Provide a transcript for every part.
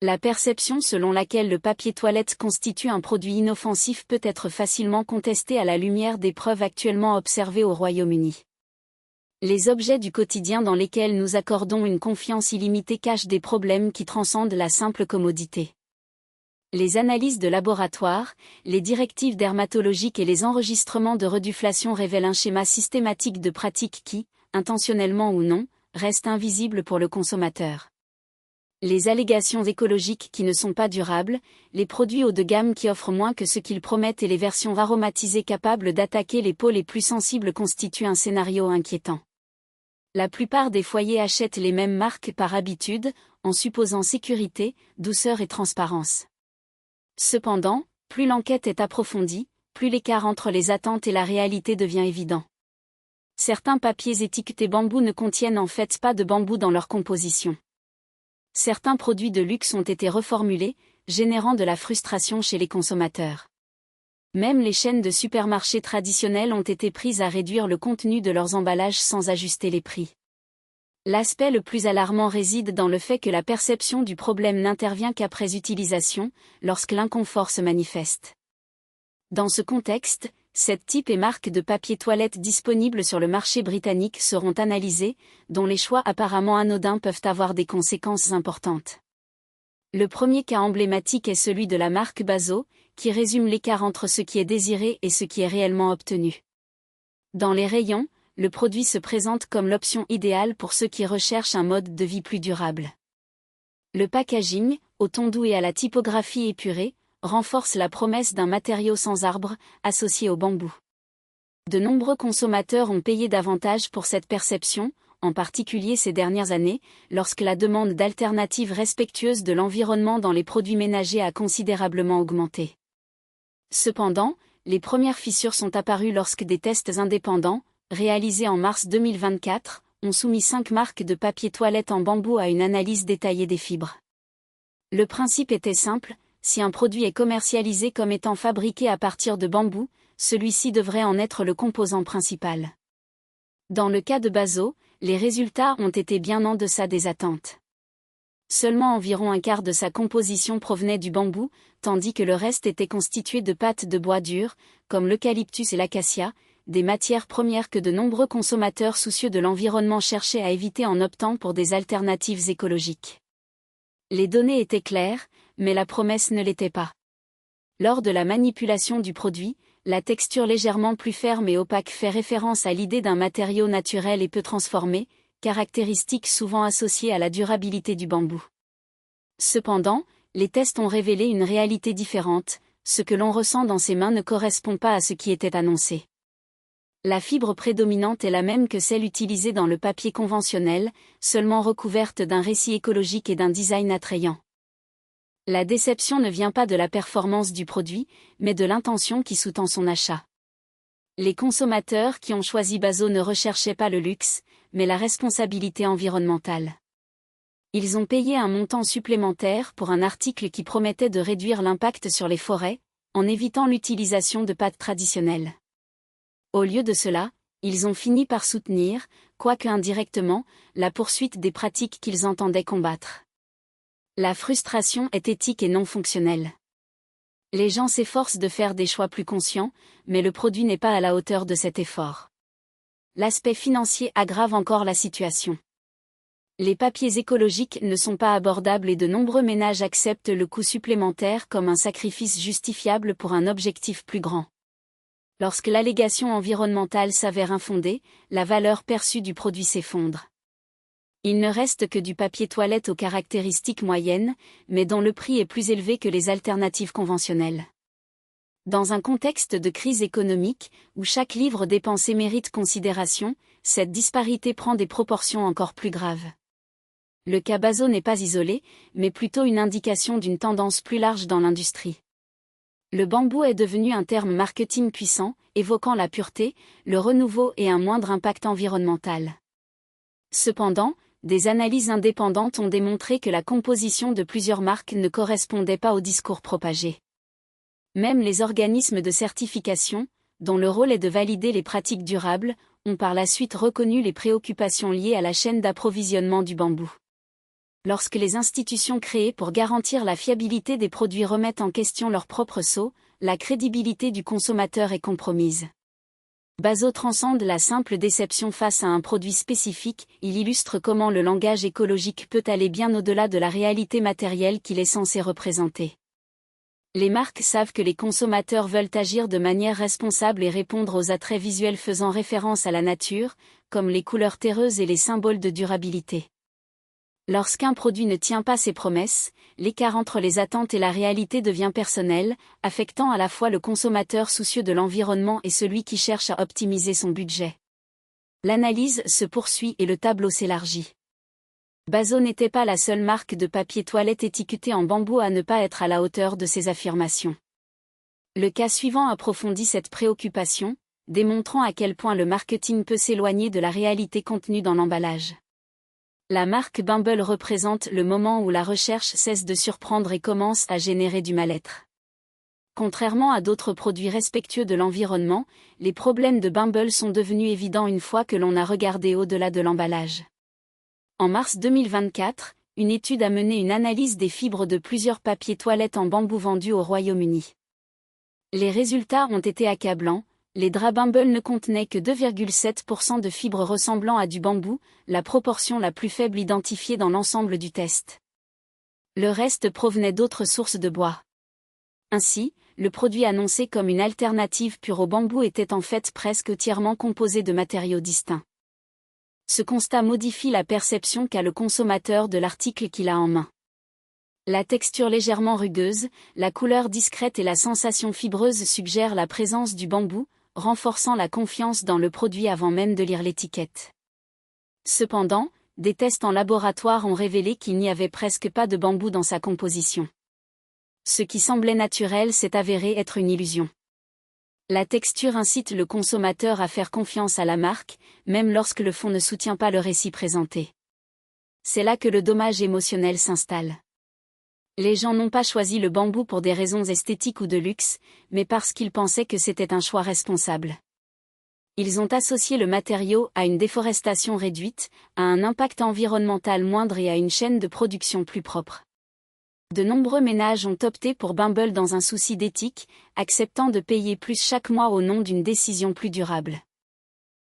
La perception selon laquelle le papier toilette constitue un produit inoffensif peut être facilement contestée à la lumière des preuves actuellement observées au Royaume-Uni. Les objets du quotidien dans lesquels nous accordons une confiance illimitée cachent des problèmes qui transcendent la simple commodité. Les analyses de laboratoire, les directives dermatologiques et les enregistrements de reduflation révèlent un schéma systématique de pratiques qui, intentionnellement ou non, restent invisibles pour le consommateur. Les allégations écologiques qui ne sont pas durables, les produits haut de gamme qui offrent moins que ce qu'ils promettent et les versions aromatisées capables d'attaquer les peaux les plus sensibles constituent un scénario inquiétant. La plupart des foyers achètent les mêmes marques par habitude, en supposant sécurité, douceur et transparence. Cependant, plus l'enquête est approfondie, plus l'écart entre les attentes et la réalité devient évident. Certains papiers étiquetés bambou ne contiennent en fait pas de bambou dans leur composition. Certains produits de luxe ont été reformulés, générant de la frustration chez les consommateurs. Même les chaînes de supermarchés traditionnelles ont été prises à réduire le contenu de leurs emballages sans ajuster les prix. L'aspect le plus alarmant réside dans le fait que la perception du problème n'intervient qu'après utilisation, lorsque l'inconfort se manifeste. Dans ce contexte, 7 types et marques de papier toilette disponibles sur le marché britannique seront analysés, dont les choix apparemment anodins peuvent avoir des conséquences importantes. Le premier cas emblématique est celui de la marque Bazo, qui résume l'écart entre ce qui est désiré et ce qui est réellement obtenu. Dans les rayons, le produit se présente comme l'option idéale pour ceux qui recherchent un mode de vie plus durable. Le packaging, au ton doux et à la typographie épurée, renforce la promesse d'un matériau sans arbre, associé au bambou. De nombreux consommateurs ont payé davantage pour cette perception, en particulier ces dernières années, lorsque la demande d'alternatives respectueuses de l'environnement dans les produits ménagers a considérablement augmenté. Cependant, les premières fissures sont apparues lorsque des tests indépendants, réalisés en mars 2024, ont soumis 5 marques de papier toilette en bambou à une analyse détaillée des fibres. Le principe était simple. Si un produit est commercialisé comme étant fabriqué à partir de bambou, celui-ci devrait en être le composant principal. Dans le cas de Bazo, les résultats ont été bien en deçà des attentes. Seulement environ un quart de sa composition provenait du bambou, tandis que le reste était constitué de pâtes de bois dur, comme l'eucalyptus et l'acacia, des matières premières que de nombreux consommateurs soucieux de l'environnement cherchaient à éviter en optant pour des alternatives écologiques. Les données étaient claires, mais la promesse ne l'était pas. Lors de la manipulation du produit, la texture légèrement plus ferme et opaque fait référence à l'idée d'un matériau naturel et peu transformé, caractéristique souvent associée à la durabilité du bambou. Cependant, les tests ont révélé une réalité différente, ce que l'on ressent dans ses mains ne correspond pas à ce qui était annoncé. La fibre prédominante est la même que celle utilisée dans le papier conventionnel, seulement recouverte d'un récit écologique et d'un design attrayant. La déception ne vient pas de la performance du produit, mais de l'intention qui sous-tend son achat. Les consommateurs qui ont choisi Bazo ne recherchaient pas le luxe, mais la responsabilité environnementale. Ils ont payé un montant supplémentaire pour un article qui promettait de réduire l'impact sur les forêts, en évitant l'utilisation de pâtes traditionnelles. Au lieu de cela, ils ont fini par soutenir, quoique indirectement, la poursuite des pratiques qu'ils entendaient combattre. La frustration est éthique et non fonctionnelle. Les gens s'efforcent de faire des choix plus conscients, mais le produit n'est pas à la hauteur de cet effort. L'aspect financier aggrave encore la situation. Les papiers écologiques ne sont pas abordables et de nombreux ménages acceptent le coût supplémentaire comme un sacrifice justifiable pour un objectif plus grand. Lorsque l'allégation environnementale s'avère infondée, la valeur perçue du produit s'effondre. Il ne reste que du papier toilette aux caractéristiques moyennes, mais dont le prix est plus élevé que les alternatives conventionnelles. Dans un contexte de crise économique, où chaque livre dépensé mérite considération, cette disparité prend des proportions encore plus graves. Le cas Bazo n'est pas isolé, mais plutôt une indication d'une tendance plus large dans l'industrie. Le bambou est devenu un terme marketing puissant, évoquant la pureté, le renouveau et un moindre impact environnemental. Cependant, des analyses indépendantes ont démontré que la composition de plusieurs marques ne correspondait pas au discours propagé. Même les organismes de certification, dont le rôle est de valider les pratiques durables, ont par la suite reconnu les préoccupations liées à la chaîne d'approvisionnement du bambou. Lorsque les institutions créées pour garantir la fiabilité des produits remettent en question leur propre sceau, la crédibilité du consommateur est compromise. Bazot transcende la simple déception face à un produit spécifique, il illustre comment le langage écologique peut aller bien au-delà de la réalité matérielle qu'il est censé représenter. Les marques savent que les consommateurs veulent agir de manière responsable et répondre aux attraits visuels faisant référence à la nature, comme les couleurs terreuses et les symboles de durabilité. Lorsqu'un produit ne tient pas ses promesses, l'écart entre les attentes et la réalité devient personnel, affectant à la fois le consommateur soucieux de l'environnement et celui qui cherche à optimiser son budget. L'analyse se poursuit et le tableau s'élargit. Bazot n'était pas la seule marque de papier toilette étiquetée en bambou à ne pas être à la hauteur de ses affirmations. Le cas suivant approfondit cette préoccupation, démontrant à quel point le marketing peut s'éloigner de la réalité contenue dans l'emballage. La marque Bumble représente le moment où la recherche cesse de surprendre et commence à générer du mal-être. Contrairement à d'autres produits respectueux de l'environnement, les problèmes de Bumble sont devenus évidents une fois que l'on a regardé au-delà de l'emballage. En mars 2024, une étude a mené une analyse des fibres de plusieurs papiers toilettes en bambou vendus au Royaume-Uni. Les résultats ont été accablants. Les draps Bumble ne contenaient que 2,7% de fibres ressemblant à du bambou, la proportion la plus faible identifiée dans l'ensemble du test. Le reste provenait d'autres sources de bois. Ainsi, le produit annoncé comme une alternative pure au bambou était en fait presque entièrement composé de matériaux distincts. Ce constat modifie la perception qu'a le consommateur de l'article qu'il a en main. La texture légèrement rugueuse, la couleur discrète et la sensation fibreuse suggèrent la présence du bambou, renforçant la confiance dans le produit avant même de lire l'étiquette. Cependant, des tests en laboratoire ont révélé qu'il n'y avait presque pas de bambou dans sa composition. Ce qui semblait naturel s'est avéré être une illusion. La texture incite le consommateur à faire confiance à la marque, même lorsque le fond ne soutient pas le récit présenté. C'est là que le dommage émotionnel s'installe. Les gens n'ont pas choisi le bambou pour des raisons esthétiques ou de luxe, mais parce qu'ils pensaient que c'était un choix responsable. Ils ont associé le matériau à une déforestation réduite, à un impact environnemental moindre et à une chaîne de production plus propre. De nombreux ménages ont opté pour Bumble dans un souci d'éthique, acceptant de payer plus chaque mois au nom d'une décision plus durable.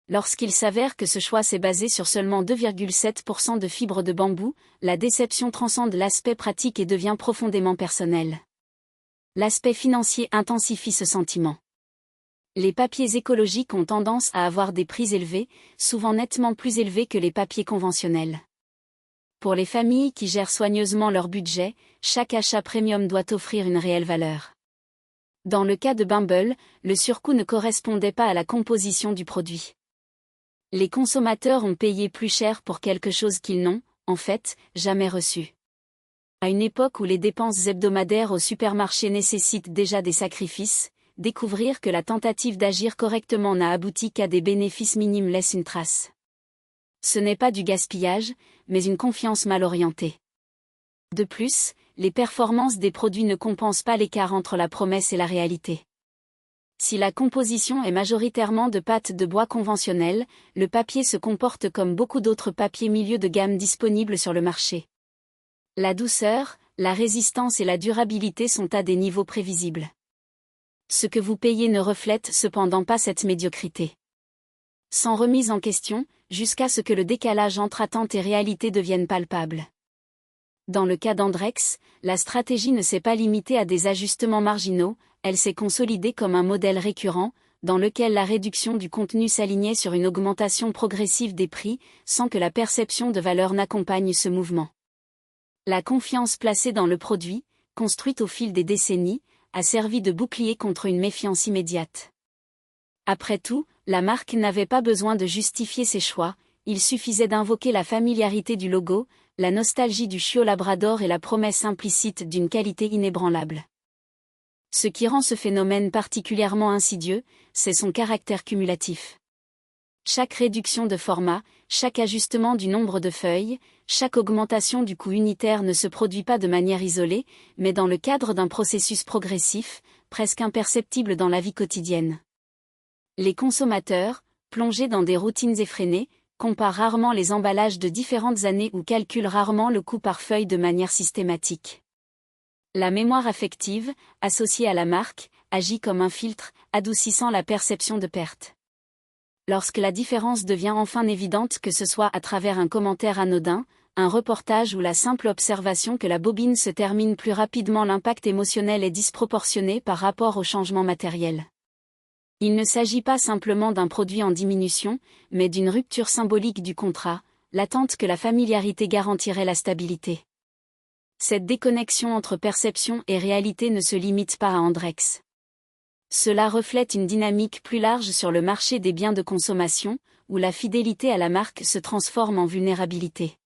Lorsqu'il s'avère que ce choix s'est basé sur seulement 2,7% de fibres de bambou, la déception transcende l'aspect pratique et devient profondément personnel. L'aspect financier intensifie ce sentiment. Les papiers écologiques ont tendance à avoir des prix élevés, souvent nettement plus élevés que les papiers conventionnels. Pour les familles qui gèrent soigneusement leur budget, chaque achat premium doit offrir une réelle valeur. Dans le cas de Bumble, le surcoût ne correspondait pas à la composition du produit. Les consommateurs ont payé plus cher pour quelque chose qu'ils n'ont, en fait, jamais reçu. À une époque où les dépenses hebdomadaires au supermarché nécessitent déjà des sacrifices, découvrir que la tentative d'agir correctement n'a abouti qu'à des bénéfices minimes laisse une trace. Ce n'est pas du gaspillage, mais une confiance mal orientée. De plus, les performances des produits ne compensent pas l'écart entre la promesse et la réalité. Si la composition est majoritairement de pâte de bois conventionnelle, le papier se comporte comme beaucoup d'autres papiers milieu de gamme disponibles sur le marché. La douceur, la résistance et la durabilité sont à des niveaux prévisibles. Ce que vous payez ne reflète cependant pas cette médiocrité. Sans remise en question, jusqu'à ce que le décalage entre attente et réalité devienne palpable. Dans le cas d'Andrex, la stratégie ne s'est pas limitée à des ajustements marginaux, elle s'est consolidée comme un modèle récurrent, dans lequel la réduction du contenu s'alignait sur une augmentation progressive des prix, sans que la perception de valeur n'accompagne ce mouvement. La confiance placée dans le produit, construite au fil des décennies, a servi de bouclier contre une méfiance immédiate. Après tout, la marque n'avait pas besoin de justifier ses choix, il suffisait d'invoquer la familiarité du logo, la nostalgie du chiot labrador et la promesse implicite d'une qualité inébranlable. Ce qui rend ce phénomène particulièrement insidieux, c'est son caractère cumulatif. Chaque réduction de format, chaque ajustement du nombre de feuilles, chaque augmentation du coût unitaire ne se produit pas de manière isolée, mais dans le cadre d'un processus progressif, presque imperceptible dans la vie quotidienne. Les consommateurs, plongés dans des routines effrénées, compare rarement les emballages de différentes années ou calcule rarement le coût par feuille de manière systématique. La mémoire affective, associée à la marque, agit comme un filtre, adoucissant la perception de perte. Lorsque la différence devient enfin évidente, que ce soit à travers un commentaire anodin, un reportage ou la simple observation que la bobine se termine plus rapidement, l'impact émotionnel est disproportionné par rapport au changement matériel. Il ne s'agit pas simplement d'un produit en diminution, mais d'une rupture symbolique du contrat, l'attente que la familiarité garantirait la stabilité. Cette déconnexion entre perception et réalité ne se limite pas à Andrex. Cela reflète une dynamique plus large sur le marché des biens de consommation, où la fidélité à la marque se transforme en vulnérabilité.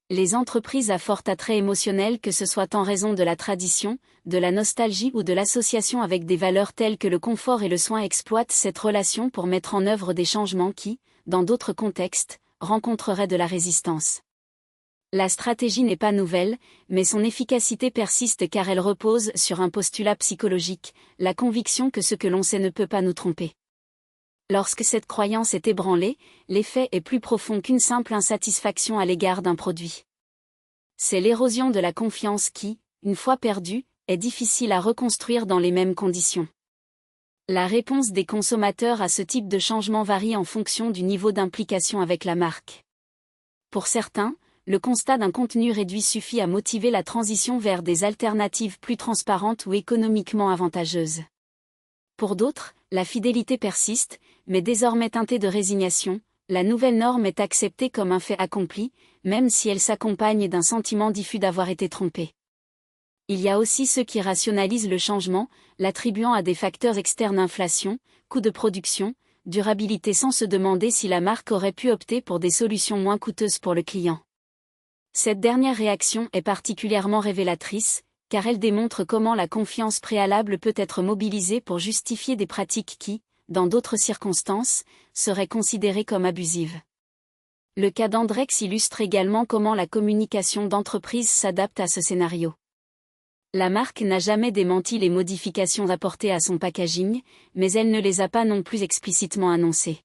Les entreprises à fort attrait émotionnel, que ce soit en raison de la tradition, de la nostalgie ou de l'association avec des valeurs telles que le confort et le soin, exploitent cette relation pour mettre en œuvre des changements qui, dans d'autres contextes, rencontreraient de la résistance. La stratégie n'est pas nouvelle, mais son efficacité persiste car elle repose sur un postulat psychologique, la conviction que ce que l'on sait ne peut pas nous tromper. Lorsque cette croyance est ébranlée, l'effet est plus profond qu'une simple insatisfaction à l'égard d'un produit. C'est l'érosion de la confiance qui, une fois perdue, est difficile à reconstruire dans les mêmes conditions. La réponse des consommateurs à ce type de changement varie en fonction du niveau d'implication avec la marque. Pour certains, le constat d'un contenu réduit suffit à motiver la transition vers des alternatives plus transparentes ou économiquement avantageuses. Pour d'autres, la fidélité persiste, mais désormais teintée de résignation, la nouvelle norme est acceptée comme un fait accompli, même si elle s'accompagne d'un sentiment diffus d'avoir été trompé. Il y a aussi ceux qui rationalisent le changement, l'attribuant à des facteurs externes, inflation, coût de production, durabilité, sans se demander si la marque aurait pu opter pour des solutions moins coûteuses pour le client. Cette dernière réaction est particulièrement révélatrice, car elle démontre comment la confiance préalable peut être mobilisée pour justifier des pratiques qui, dans d'autres circonstances, seraient considérées comme abusives. Le cas d'Andrex illustre également comment la communication d'entreprise s'adapte à ce scénario. La marque n'a jamais démenti les modifications apportées à son packaging, mais elle ne les a pas non plus explicitement annoncées.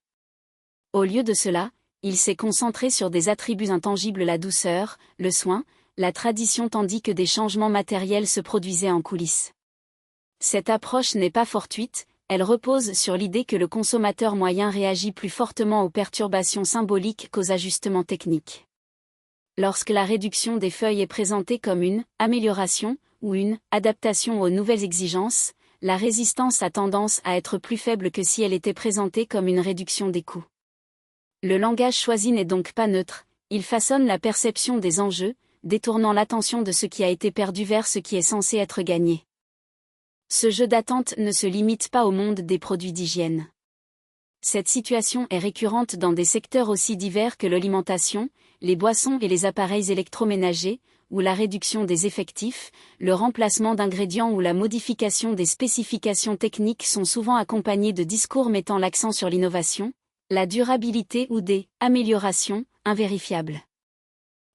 Au lieu de cela, il s'est concentré sur des attributs intangibles, la douceur, le soin, la tradition, tandis que des changements matériels se produisaient en coulisses. Cette approche n'est pas fortuite, elle repose sur l'idée que le consommateur moyen réagit plus fortement aux perturbations symboliques qu'aux ajustements techniques. Lorsque la réduction des feuilles est présentée comme une amélioration ou une adaptation aux nouvelles exigences, la résistance a tendance à être plus faible que si elle était présentée comme une réduction des coûts. Le langage choisi n'est donc pas neutre, il façonne la perception des enjeux, détournant l'attention de ce qui a été perdu vers ce qui est censé être gagné. Ce jeu d'attente ne se limite pas au monde des produits d'hygiène. Cette situation est récurrente dans des secteurs aussi divers que l'alimentation, les boissons et les appareils électroménagers, où la réduction des effectifs, le remplacement d'ingrédients ou la modification des spécifications techniques sont souvent accompagnés de discours mettant l'accent sur l'innovation, la durabilité ou des améliorations invérifiables.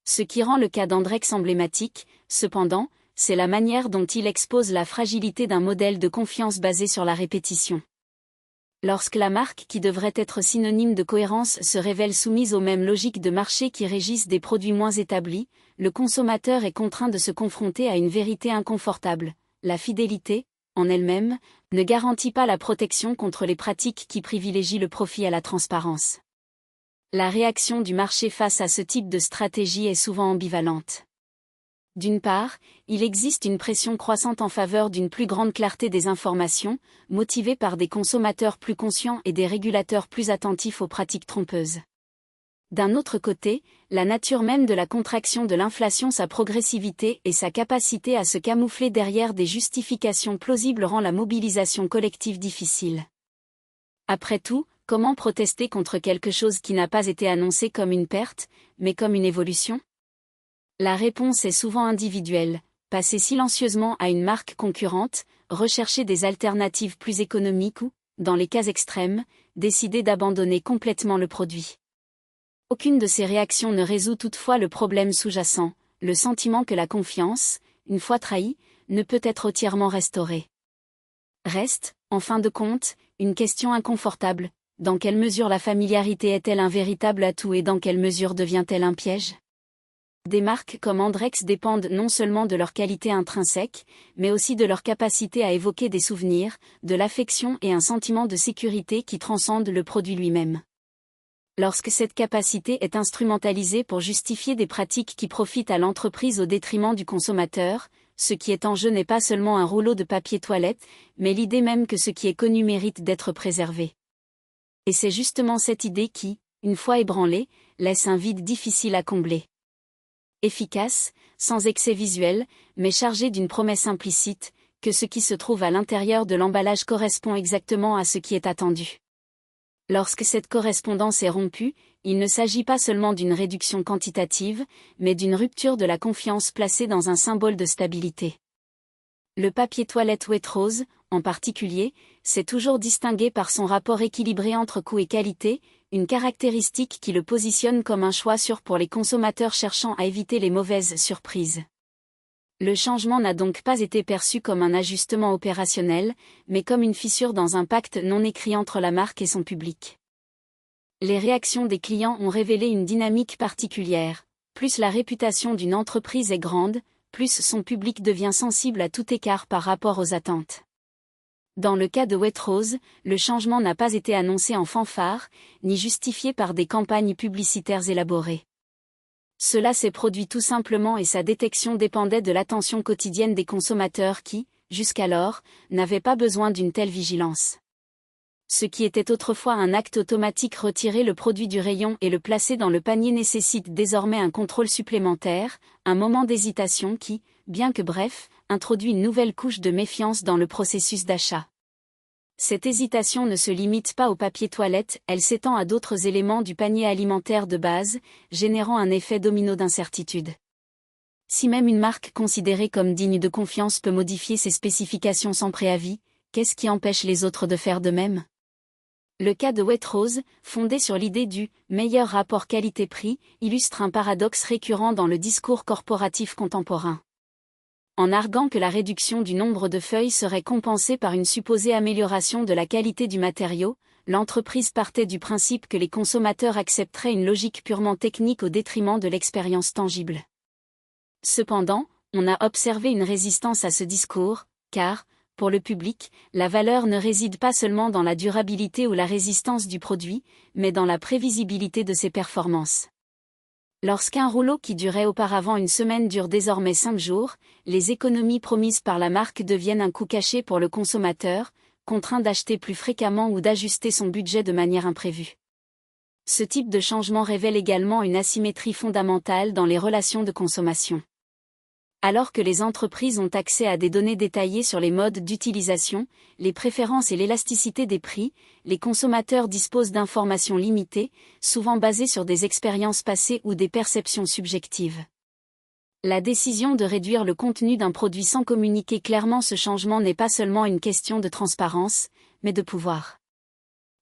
Ce qui rend le cas d'Andrex emblématique, cependant, c'est la manière dont il expose la fragilité d'un modèle de confiance basé sur la répétition. Lorsque la marque, qui devrait être synonyme de cohérence, se révèle soumise aux mêmes logiques de marché qui régissent des produits moins établis, le consommateur est contraint de se confronter à une vérité inconfortable. La fidélité, en elle-même, ne garantit pas la protection contre les pratiques qui privilégient le profit à la transparence. La réaction du marché face à ce type de stratégie est souvent ambivalente. D'une part, il existe une pression croissante en faveur d'une plus grande clarté des informations, motivée par des consommateurs plus conscients et des régulateurs plus attentifs aux pratiques trompeuses. D'un autre côté, la nature même de la contraction de l'inflation, sa progressivité et sa capacité à se camoufler derrière des justifications plausibles rend la mobilisation collective difficile. Après tout, comment protester contre quelque chose qui n'a pas été annoncé comme une perte, mais comme une évolution ? La réponse est souvent individuelle: passer silencieusement à une marque concurrente, rechercher des alternatives plus économiques ou, dans les cas extrêmes, décider d'abandonner complètement le produit. Aucune de ces réactions ne résout toutefois le problème sous-jacent, le sentiment que la confiance, une fois trahie, ne peut être entièrement restaurée. Reste, en fin de compte, une question inconfortable: Dans quelle mesure la familiarité est-elle un véritable atout et dans quelle mesure devient-elle un piège? Des marques comme Andrex dépendent non seulement de leur qualité intrinsèque, mais aussi de leur capacité à évoquer des souvenirs, de l'affection et un sentiment de sécurité qui transcende le produit lui-même. Lorsque cette capacité est instrumentalisée pour justifier des pratiques qui profitent à l'entreprise au détriment du consommateur, ce qui est en jeu n'est pas seulement un rouleau de papier toilette, mais l'idée même que ce qui est connu mérite d'être préservé. Et c'est justement cette idée qui, une fois ébranlée, laisse un vide difficile à combler. Efficace, sans excès visuel, mais chargé d'une promesse implicite, que ce qui se trouve à l'intérieur de l'emballage correspond exactement à ce qui est attendu. Lorsque cette correspondance est rompue, il ne s'agit pas seulement d'une réduction quantitative, mais d'une rupture de la confiance placée dans un symbole de stabilité. Le papier toilette Waitrose, en particulier, s'est toujours distingué par son rapport équilibré entre coût et qualité, une caractéristique qui le positionne comme un choix sûr pour les consommateurs cherchant à éviter les mauvaises surprises. Le changement n'a donc pas été perçu comme un ajustement opérationnel, mais comme une fissure dans un pacte non écrit entre la marque et son public. Les réactions des clients ont révélé une dynamique particulière. Plus la réputation d'une entreprise est grande, plus son public devient sensible à tout écart par rapport aux attentes. Dans le cas de Waitrose, le changement n'a pas été annoncé en fanfare, ni justifié par des campagnes publicitaires élaborées. Cela s'est produit tout simplement et sa détection dépendait de l'attention quotidienne des consommateurs qui, jusqu'alors, n'avaient pas besoin d'une telle vigilance. Ce qui était autrefois un acte automatique, retirer le produit du rayon et le placer dans le panier, nécessite désormais un contrôle supplémentaire, un moment d'hésitation qui, bien que bref, introduit une nouvelle couche de méfiance dans le processus d'achat. Cette hésitation ne se limite pas au papier toilette, elle s'étend à d'autres éléments du panier alimentaire de base, générant un effet domino d'incertitude. Si même une marque considérée comme digne de confiance peut modifier ses spécifications sans préavis, qu'est-ce qui empêche les autres de faire de même? Le cas de Waitrose, fondé sur l'idée du « meilleur rapport qualité-prix », illustre un paradoxe récurrent dans le discours corporatif contemporain. En arguant que la réduction du nombre de feuilles serait compensée par une supposée amélioration de la qualité du matériau, l'entreprise partait du principe que les consommateurs accepteraient une logique purement technique au détriment de l'expérience tangible. Cependant, on a observé une résistance à ce discours, car, pour le public, la valeur ne réside pas seulement dans la durabilité ou la résistance du produit, mais dans la prévisibilité de ses performances. Lorsqu'un rouleau qui durait auparavant une semaine dure désormais 5 jours, les économies promises par la marque deviennent un coût caché pour le consommateur, contraint d'acheter plus fréquemment ou d'ajuster son budget de manière imprévue. Ce type de changement révèle également une asymétrie fondamentale dans les relations de consommation. Alors que les entreprises ont accès à des données détaillées sur les modes d'utilisation, les préférences et l'élasticité des prix, les consommateurs disposent d'informations limitées, souvent basées sur des expériences passées ou des perceptions subjectives. La décision de réduire le contenu d'un produit sans communiquer clairement ce changement n'est pas seulement une question de transparence, mais de pouvoir.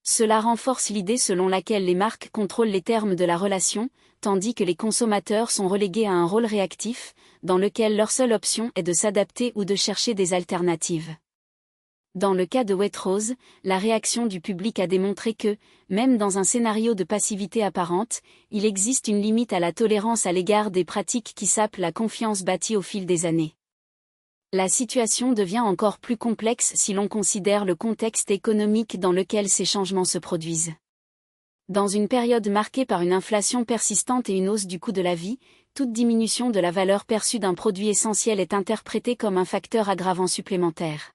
Cela renforce l'idée selon laquelle les marques contrôlent les termes de la relation, tandis que les consommateurs sont relégués à un rôle réactif, dans lequel leur seule option est de s'adapter ou de chercher des alternatives. Dans le cas de Waitrose, la réaction du public a démontré que, même dans un scénario de passivité apparente, il existe une limite à la tolérance à l'égard des pratiques qui sapent la confiance bâtie au fil des années. La situation devient encore plus complexe si l'on considère le contexte économique dans lequel ces changements se produisent. Dans une période marquée par une inflation persistante et une hausse du coût de la vie, toute diminution de la valeur perçue d'un produit essentiel est interprétée comme un facteur aggravant supplémentaire.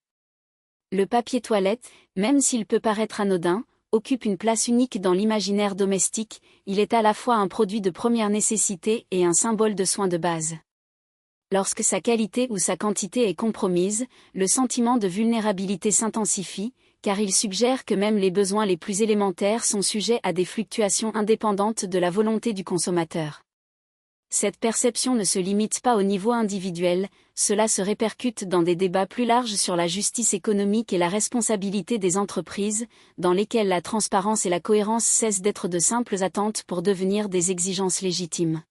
Le papier toilette, même s'il peut paraître anodin, occupe une place unique dans l'imaginaire domestique, il est à la fois un produit de première nécessité et un symbole de soins de base. Lorsque sa qualité ou sa quantité est compromise, le sentiment de vulnérabilité s'intensifie, car il suggère que même les besoins les plus élémentaires sont sujets à des fluctuations indépendantes de la volonté du consommateur. Cette perception ne se limite pas au niveau individuel, cela se répercute dans des débats plus larges sur la justice économique et la responsabilité des entreprises, dans lesquels la transparence et la cohérence cessent d'être de simples attentes pour devenir des exigences légitimes.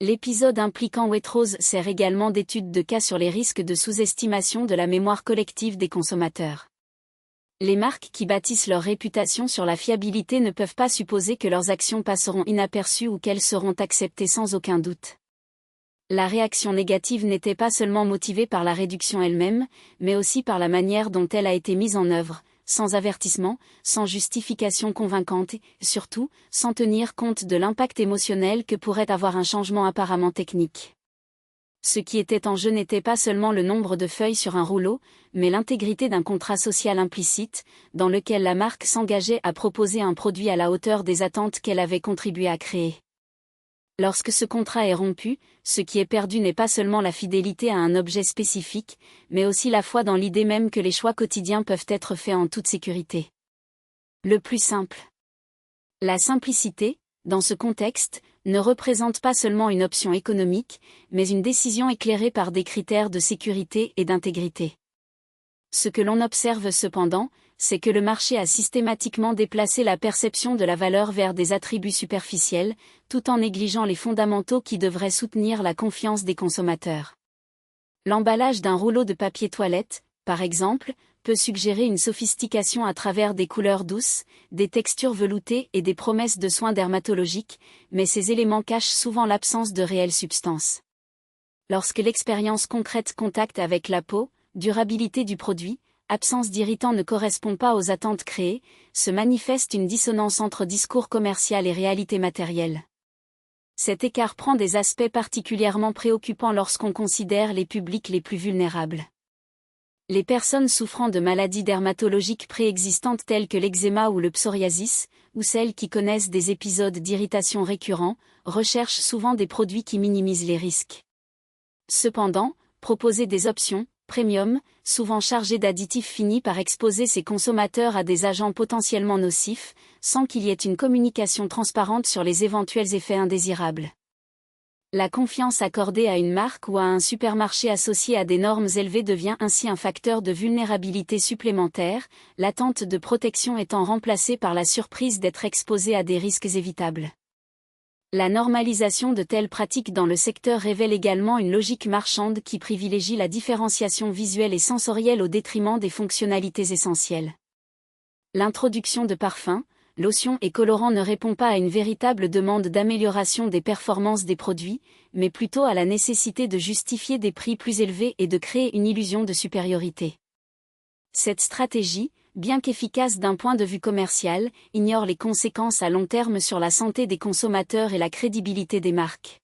L'épisode impliquant Waitrose sert également d'étude de cas sur les risques de sous-estimation de la mémoire collective des consommateurs. Les marques qui bâtissent leur réputation sur la fiabilité ne peuvent pas supposer que leurs actions passeront inaperçues ou qu'elles seront acceptées sans aucun doute. La réaction négative n'était pas seulement motivée par la réduction elle-même, mais aussi par la manière dont elle a été mise en œuvre, sans avertissement, sans justification convaincante et, surtout, sans tenir compte de l'impact émotionnel que pourrait avoir un changement apparemment technique. Ce qui était en jeu n'était pas seulement le nombre de feuilles sur un rouleau, mais l'intégrité d'un contrat social implicite, dans lequel la marque s'engageait à proposer un produit à la hauteur des attentes qu'elle avait contribué à créer. Lorsque ce contrat est rompu, ce qui est perdu n'est pas seulement la fidélité à un objet spécifique, mais aussi la foi dans l'idée même que les choix quotidiens peuvent être faits en toute sécurité. Le plus simple. La simplicité, dans ce contexte, ne représente pas seulement une option économique, mais une décision éclairée par des critères de sécurité et d'intégrité. Ce que l'on observe cependant, c'est que le marché a systématiquement déplacé la perception de la valeur vers des attributs superficiels, tout en négligeant les fondamentaux qui devraient soutenir la confiance des consommateurs. L'emballage d'un rouleau de papier toilette, par exemple, peut suggérer une sophistication à travers des couleurs douces, des textures veloutées et des promesses de soins dermatologiques, mais ces éléments cachent souvent l'absence de réelle substance. Lorsque l'expérience concrète contacte avec la peau, durabilité du produit, absence d'irritants ne correspond pas aux attentes créées, se manifeste une dissonance entre discours commercial et réalité matérielle. Cet écart prend des aspects particulièrement préoccupants lorsqu'on considère les publics les plus vulnérables. Les personnes souffrant de maladies dermatologiques préexistantes telles que l'eczéma ou le psoriasis, ou celles qui connaissent des épisodes d'irritation récurrents, recherchent souvent des produits qui minimisent les risques. Cependant, proposer des options, premium, souvent chargées d'additifs finit par exposer ces consommateurs à des agents potentiellement nocifs, sans qu'il y ait une communication transparente sur les éventuels effets indésirables. La confiance accordée à une marque ou à un supermarché associé à des normes élevées devient ainsi un facteur de vulnérabilité supplémentaire, l'attente de protection étant remplacée par la surprise d'être exposé à des risques évitables. La normalisation de telles pratiques dans le secteur révèle également une logique marchande qui privilégie la différenciation visuelle et sensorielle au détriment des fonctionnalités essentielles. L'introduction de parfums, lotions et colorants ne répond pas à une véritable demande d'amélioration des performances des produits, mais plutôt à la nécessité de justifier des prix plus élevés et de créer une illusion de supériorité. Cette stratégie, bien qu'efficace d'un point de vue commercial, ignore les conséquences à long terme sur la santé des consommateurs et la crédibilité des marques.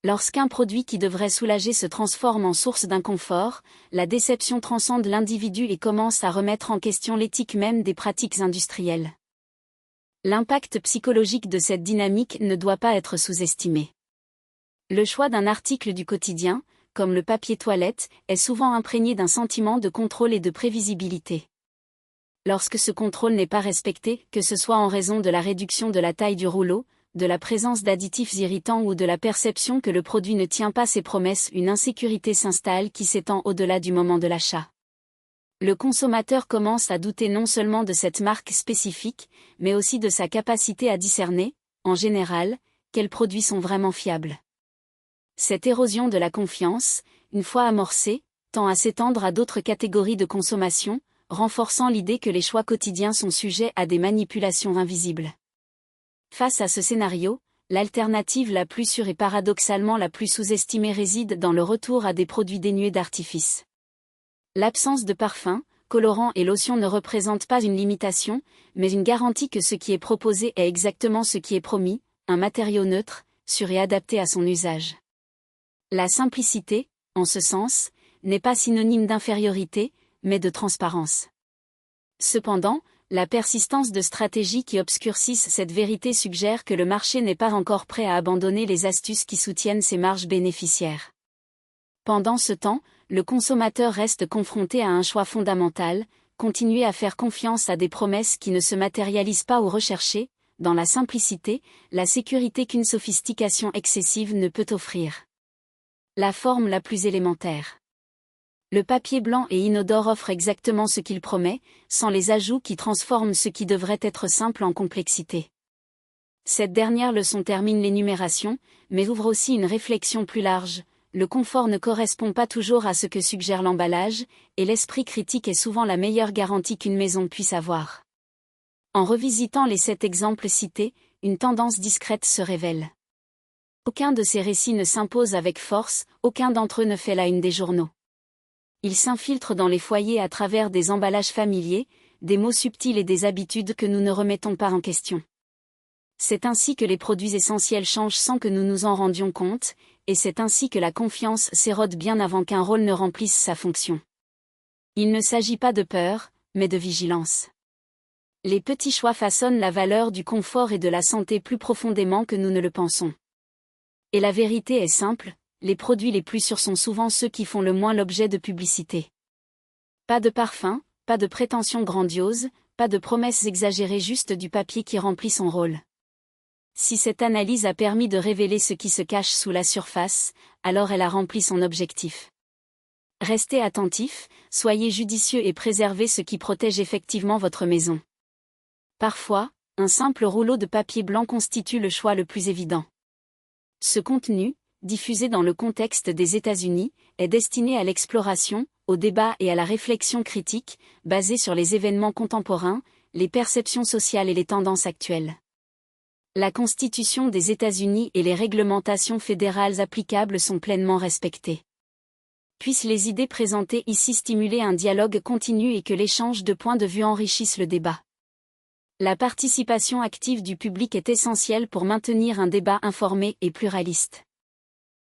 Lorsqu'un produit qui devrait soulager se transforme en source d'inconfort, la déception transcende l'individu et commence à remettre en question l'éthique même des pratiques industrielles. L'impact psychologique de cette dynamique ne doit pas être sous-estimé. Le choix d'un article du quotidien, comme le papier toilette, est souvent imprégné d'un sentiment de contrôle et de prévisibilité. Lorsque ce contrôle n'est pas respecté, que ce soit en raison de la réduction de la taille du rouleau, de la présence d'additifs irritants ou de la perception que le produit ne tient pas ses promesses, une insécurité s'installe qui s'étend au-delà du moment de l'achat. Le consommateur commence à douter non seulement de cette marque spécifique, mais aussi de sa capacité à discerner, en général, quels produits sont vraiment fiables. Cette érosion de la confiance, une fois amorcée, tend à s'étendre à d'autres catégories de consommation, renforçant l'idée que les choix quotidiens sont sujets à des manipulations invisibles. Face à ce scénario, l'alternative la plus sûre et paradoxalement la plus sous-estimée réside dans le retour à des produits dénués d'artifice. L'absence de parfum, colorant et lotion ne représente pas une limitation, mais une garantie que ce qui est proposé est exactement ce qui est promis, un matériau neutre, sûr et adapté à son usage. La simplicité, en ce sens, n'est pas synonyme d'infériorité, mais de transparence. Cependant, la persistance de stratégies qui obscurcissent cette vérité suggère que le marché n'est pas encore prêt à abandonner les astuces qui soutiennent ses marges bénéficiaires. Pendant ce temps, le consommateur reste confronté à un choix fondamental, continuer à faire confiance à des promesses qui ne se matérialisent pas ou rechercher, dans la simplicité, la sécurité qu'une sophistication excessive ne peut offrir. La forme la plus élémentaire. Le papier blanc et inodore offre exactement ce qu'il promet, sans les ajouts qui transforment ce qui devrait être simple en complexité. Cette dernière leçon termine l'énumération, mais ouvre aussi une réflexion plus large. le confort ne correspond pas toujours à ce que suggère l'emballage, et l'esprit critique est souvent la meilleure garantie qu'une maison puisse avoir. En revisitant les 7 exemples cités, une tendance discrète se révèle. Aucun de ces récits ne s'impose avec force, aucun d'entre eux ne fait la une des journaux. Ils s'infiltrent dans les foyers à travers des emballages familiers, des mots subtils et des habitudes que nous ne remettons pas en question. C'est ainsi que les produits essentiels changent sans que nous nous en rendions compte, et c'est ainsi que la confiance s'érode bien avant qu'un rôle ne remplisse sa fonction. Il ne s'agit pas de peur, mais de vigilance. Les petits choix façonnent la valeur du confort et de la santé plus profondément que nous ne le pensons. Et la vérité est simple, les produits les plus sûrs sont souvent ceux qui font le moins l'objet de publicité. Pas de parfum, pas de prétentions grandioses, pas de promesses exagérées, juste du papier qui remplit son rôle. Si cette analyse a permis de révéler ce qui se cache sous la surface, alors elle a rempli son objectif. Restez attentifs, soyez judicieux et préservez ce qui protège effectivement votre maison. Parfois, un simple rouleau de papier blanc constitue le choix le plus évident. Ce contenu, diffusé dans le contexte des États-Unis, est destiné à l'exploration, au débat et à la réflexion critique, basée sur les événements contemporains, les perceptions sociales et les tendances actuelles. La Constitution des États-Unis et les réglementations fédérales applicables sont pleinement respectées. Puissent les idées présentées ici stimuler un dialogue continu et que l'échange de points de vue enrichisse le débat. La participation active du public est essentielle pour maintenir un débat informé et pluraliste.